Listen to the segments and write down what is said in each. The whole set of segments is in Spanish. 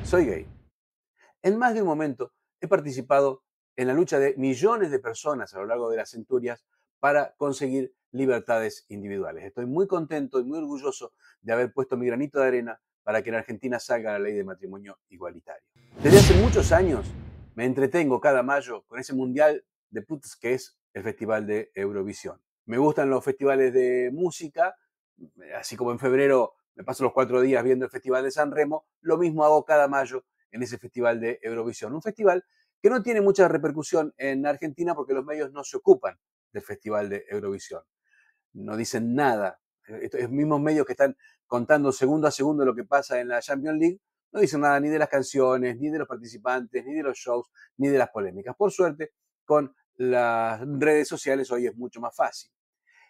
Soy gay. En más de un momento he participado en la lucha de millones de personas a lo largo de las centurias para conseguir libertades individuales. Estoy muy contento y muy orgulloso de haber puesto mi granito de arena para que en Argentina salga la ley de matrimonio igualitario. Desde hace muchos años me entretengo cada mayo con ese mundial de putas que es el Festival de Eurovisión. Me gustan los festivales de música, así como en febrero me paso los 4 días viendo el Festival de San Remo, lo mismo hago cada mayo en ese Festival de Eurovisión. Un festival que no tiene mucha repercusión en Argentina porque los medios no se ocupan del Festival de Eurovisión. No dicen nada. Estos mismos medios que están contando segundo a segundo lo que pasa en la Champions League, no dicen nada ni de las canciones, ni de los participantes, ni de los shows, ni de las polémicas. Por suerte, con las redes sociales hoy es mucho más fácil.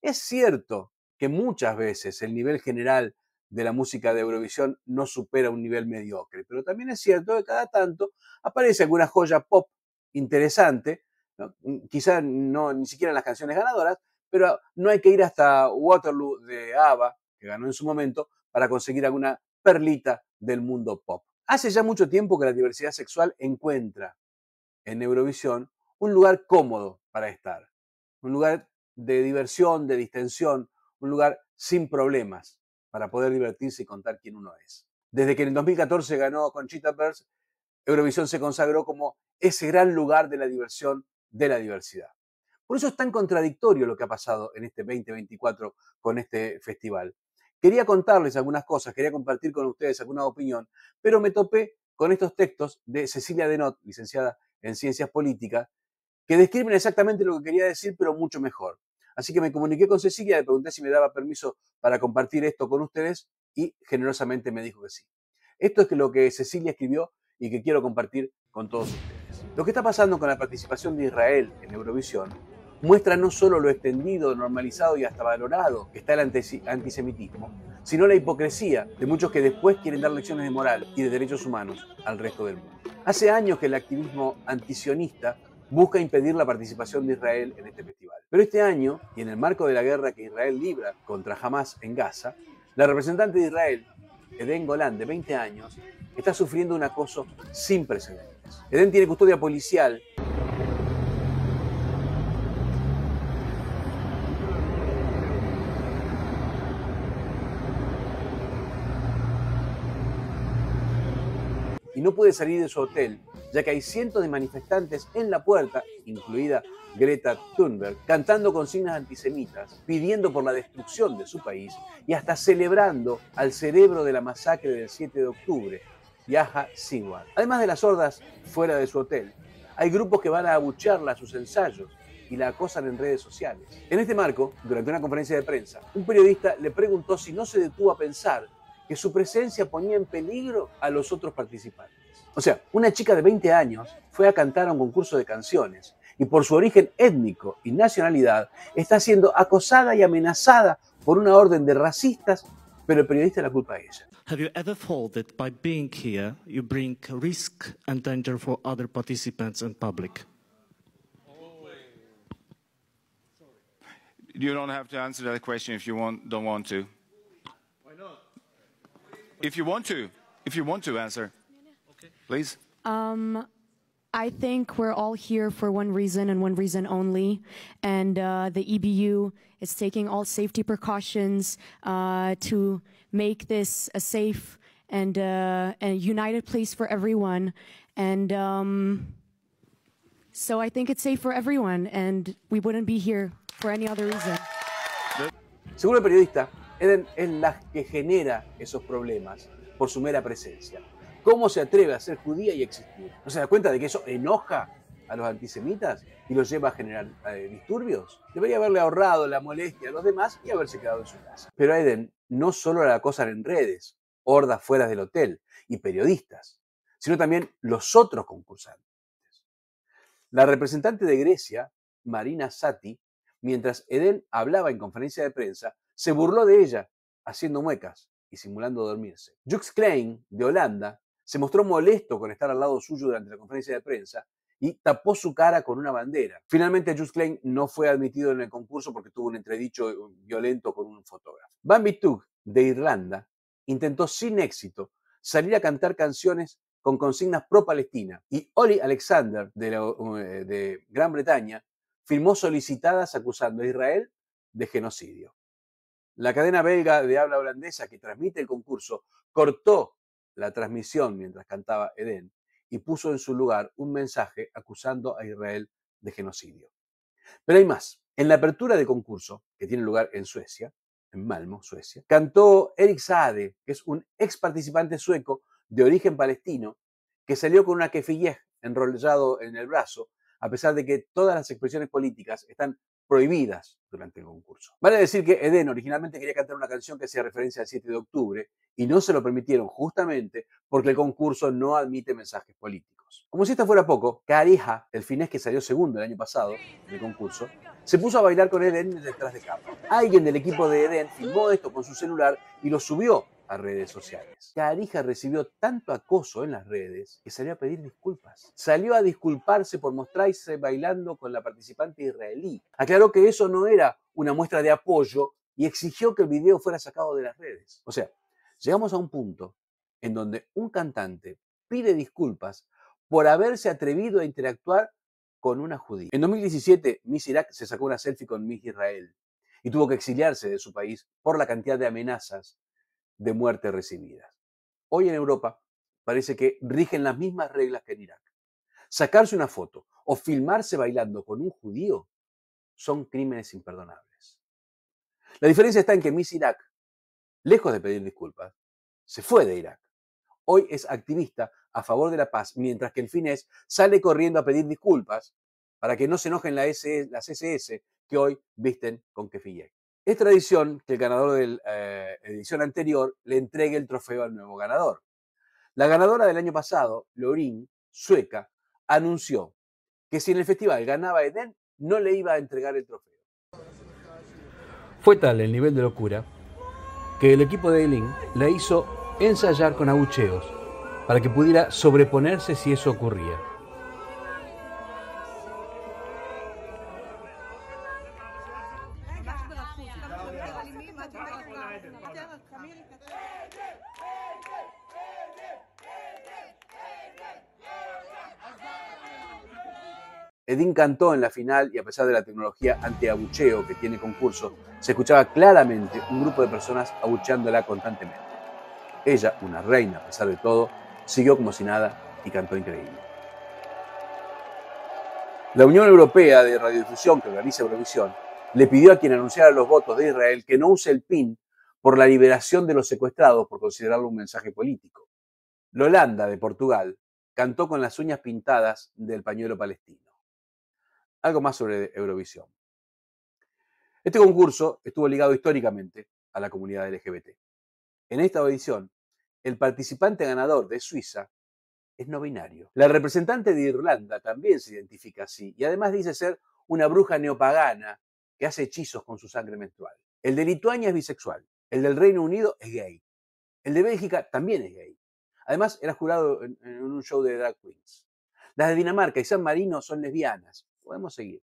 Es cierto que muchas veces el nivel general de la música de Eurovisión no supera un nivel mediocre, pero también es cierto que cada tanto aparece alguna joya pop interesante, ¿no? Quizá no ni siquiera en las canciones ganadoras, pero no hay que ir hasta Waterloo de ABBA, que ganó en su momento, para conseguir alguna perlita del mundo pop. Hace ya mucho tiempo que la diversidad sexual encuentra en Eurovisión un lugar cómodo para estar, un lugar de diversión, de distensión, un lugar sin problemas para poder divertirse y contar quién uno es. Desde que en el 2014 ganó Conchita Wurst, Eurovisión se consagró como ese gran lugar de la diversión, de la diversidad. Por eso es tan contradictorio lo que ha pasado en este 2024 con este festival. Quería contarles algunas cosas, quería compartir con ustedes alguna opinión, pero me topé con estos textos de Cecilia Denot, licenciada en Ciencias Políticas, que describen exactamente lo que quería decir, pero mucho mejor. Así que me comuniqué con Cecilia, le pregunté si me daba permiso para compartir esto con ustedes y generosamente me dijo que sí. Esto es lo que Cecilia escribió y que quiero compartir con todos ustedes. Lo que está pasando con la participación de Israel en Eurovisión muestra no solo lo extendido, normalizado y hasta valorado que está el antisemitismo, sino la hipocresía de muchos que después quieren dar lecciones de moral y de derechos humanos al resto del mundo. Hace años que el activismo antisionista busca impedir la participación de Israel en este festival. Pero este año, y en el marco de la guerra que Israel libra contra Hamas en Gaza, la representante de Israel, Eden Golan, de 20 años, está sufriendo un acoso sin precedentes. Eden tiene custodia policial y no puede salir de su hotel, ya que hay cientos de manifestantes en la puerta, incluida Greta Thunberg, cantando consignas antisemitas, pidiendo por la destrucción de su país y hasta celebrando al cerebro de la masacre del 7 de octubre, Yaha Sinwar. Además de las hordas fuera de su hotel, hay grupos que van a abuchearla a sus ensayos y la acosan en redes sociales. En este marco, durante una conferencia de prensa, un periodista le preguntó si no se detuvo a pensar que su presencia ponía en peligro a los otros participantes. O sea, una chica de 20 años fue a cantar a un concurso de canciones y por su origen étnico y nacionalidad está siendo acosada y amenazada por una orden de racistas, pero el periodista la culpa a ella. Have you ever felt that by being here, you bring risk and danger for other participants and public? You don't have to answer that question if you don't want to. Why not? If you want to answer, please. I think we're all here for one reason and one reason only, and the EBU is taking all safety precautions to make this a safe and a united place for everyone, and so I think it's safe for everyone, and we wouldn't be here for any other reason. Según el periodista, Eden es la que genera esos problemas por su mera presencia. ¿Cómo se atreve a ser judía y existir? ¿No se da cuenta de que eso enoja a los antisemitas y los lleva a generar disturbios? Debería haberle ahorrado la molestia a los demás y haberse quedado en su casa. Pero a Eden no solo la acosan en redes, hordas fuera del hotel y periodistas, sino también los otros concursantes. La representante de Grecia, Marina Sati, mientras Eden hablaba en conferencia de prensa, se burló de ella, haciendo muecas y simulando dormirse. Jux Klein, de Holanda, se mostró molesto con estar al lado suyo durante la conferencia de prensa y tapó su cara con una bandera. Finalmente, Jux Klein no fue admitido en el concurso porque tuvo un entredicho violento con un fotógrafo. Bambi Tugg, de Irlanda, intentó sin éxito salir a cantar canciones con consignas pro-Palestina. Y Ollie Alexander, de Gran Bretaña, firmó solicitadas acusando a Israel de genocidio. La cadena belga de habla holandesa que transmite el concurso cortó la transmisión mientras cantaba Eden y puso en su lugar un mensaje acusando a Israel de genocidio. Pero hay más. En la apertura del concurso, que tiene lugar en Suecia, en Malmö, Suecia, cantó Erik Saade, que es un ex participante sueco de origen palestino, que salió con una kefiyeh enrollado en el brazo, a pesar de que todas las expresiones políticas están prohibidas durante el concurso. Vale decir que Eden originalmente quería cantar una canción que hacía referencia al 7 de octubre y no se lo permitieron justamente porque el concurso no admite mensajes políticos. Como si esto fuera poco, Karija, el finés que salió segundo el año pasado en el concurso, se puso a bailar con Eden detrás de cámara. Alguien del equipo de Eden filmó esto con su celular y lo subió a redes sociales. Karija recibió tanto acoso en las redes que salió a pedir disculpas. Salió a disculparse por mostrarse bailando con la participante israelí. Aclaró que eso no era una muestra de apoyo y exigió que el video fuera sacado de las redes. O sea, llegamos a un punto en donde un cantante pide disculpas por haberse atrevido a interactuar con una judía. En 2017, Miss Irak se sacó una selfie con Miss Israel y tuvo que exiliarse de su país por la cantidad de amenazas de muerte recibidas. Hoy en Europa parece que rigen las mismas reglas que en Irak. Sacarse una foto o filmarse bailando con un judío son crímenes imperdonables. La diferencia está en que Miss Irak, lejos de pedir disculpas, se fue de Irak. Hoy es activista a favor de la paz, mientras que el finés sale corriendo a pedir disculpas para que no se enojen las SS que hoy visten con kefiyeh. Es tradición que el ganador de la edición anterior le entregue el trofeo al nuevo ganador. La ganadora del año pasado, Lorin, sueca, anunció que si en el festival ganaba Eden, no le iba a entregar el trofeo. Fue tal el nivel de locura que el equipo de Elin le hizo ensayar con abucheos para que pudiera sobreponerse si eso ocurría. Edin cantó en la final y a pesar de la tecnología anti-abucheo que tiene concurso, se escuchaba claramente un grupo de personas abucheándola constantemente. Ella, una reina a pesar de todo, siguió como si nada y cantó increíble. La Unión Europea de Radiodifusión, que organiza Eurovisión, le pidió a quien anunciara los votos de Israel que no use el PIN por la liberación de los secuestrados por considerarlo un mensaje político. Lolanda, de Portugal, cantó con las uñas pintadas del pañuelo palestino. Algo más sobre Eurovisión. Este concurso estuvo ligado históricamente a la comunidad LGBT. En esta edición, el participante ganador de Suiza es no binario. La representante de Irlanda también se identifica así y además dice ser una bruja neopagana que hace hechizos con su sangre menstrual. El de Lituania es bisexual. El del Reino Unido es gay. El de Bélgica también es gay. Además, era jurado en un show de drag queens. Las de Dinamarca y San Marino son lesbianas. Podemos seguir.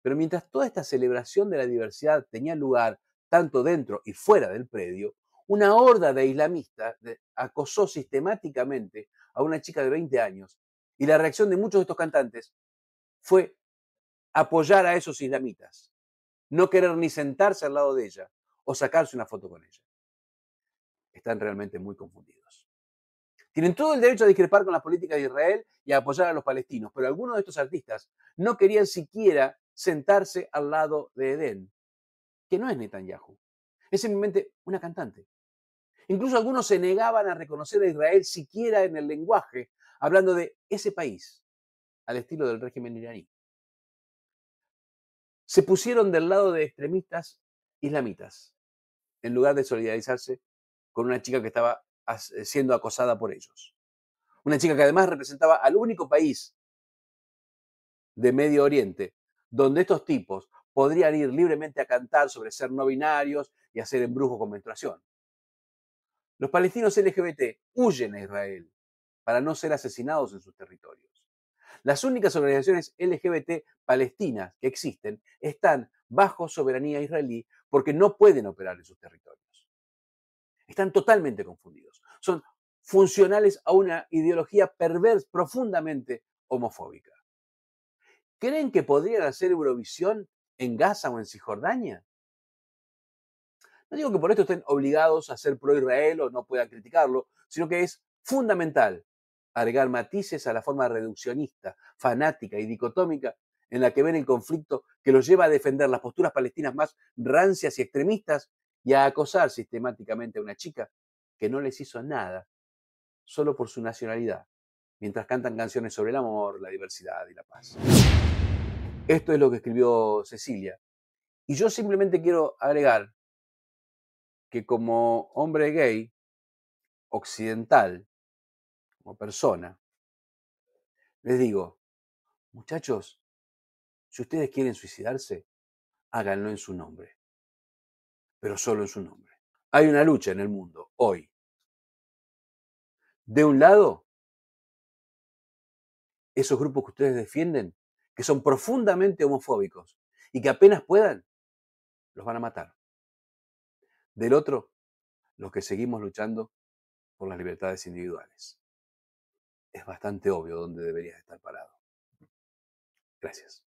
Pero mientras toda esta celebración de la diversidad tenía lugar tanto dentro y fuera del predio, una horda de islamistas acosó sistemáticamente a una chica de 20 años y la reacción de muchos de estos cantantes fue apoyar a esos islamitas, no querer ni sentarse al lado de ella o sacarse una foto con ella. Están realmente muy confundidos. Tienen todo el derecho a discrepar con las políticas de Israel y a apoyar a los palestinos, pero algunos de estos artistas no querían siquiera sentarse al lado de Eden, que no es Netanyahu, es simplemente una cantante. Incluso algunos se negaban a reconocer a Israel siquiera en el lenguaje, hablando de ese país, al estilo del régimen iraní. Se pusieron del lado de extremistas islamitas, en lugar de solidarizarse con una chica que estaba siendo acosada por ellos. Una chica que además representaba al único país de Medio Oriente donde estos tipos podrían ir libremente a cantar sobre ser no binarios y hacer embrujos con menstruación. Los palestinos LGBT huyen a Israel para no ser asesinados en sus territorios. Las únicas organizaciones LGBT palestinas que existen están bajo soberanía israelí porque no pueden operar en sus territorios. Están totalmente confundidos. Son funcionales a una ideología perversa, profundamente homofóbica. ¿Creen que podrían hacer Eurovisión en Gaza o en Cisjordania? No digo que por esto estén obligados a ser pro-Israel o no puedan criticarlo, sino que es fundamental agregar matices a la forma reduccionista, fanática y dicotómica en la que ven el conflicto, que los lleva a defender las posturas palestinas más rancias y extremistas y a acosar sistemáticamente a una chica que no les hizo nada solo por su nacionalidad, mientras cantan canciones sobre el amor, la diversidad y la paz. Esto es lo que escribió Cecilia. Y yo simplemente quiero agregar que como hombre gay, occidental, como persona, les digo, muchachos, si ustedes quieren suicidarse, háganlo en su nombre, pero solo en su nombre. Hay una lucha en el mundo hoy. De un lado, esos grupos que ustedes defienden, que son profundamente homofóbicos y que apenas puedan, los van a matar. Del otro, los que seguimos luchando por las libertades individuales. Es bastante obvio dónde deberías estar parado. Gracias.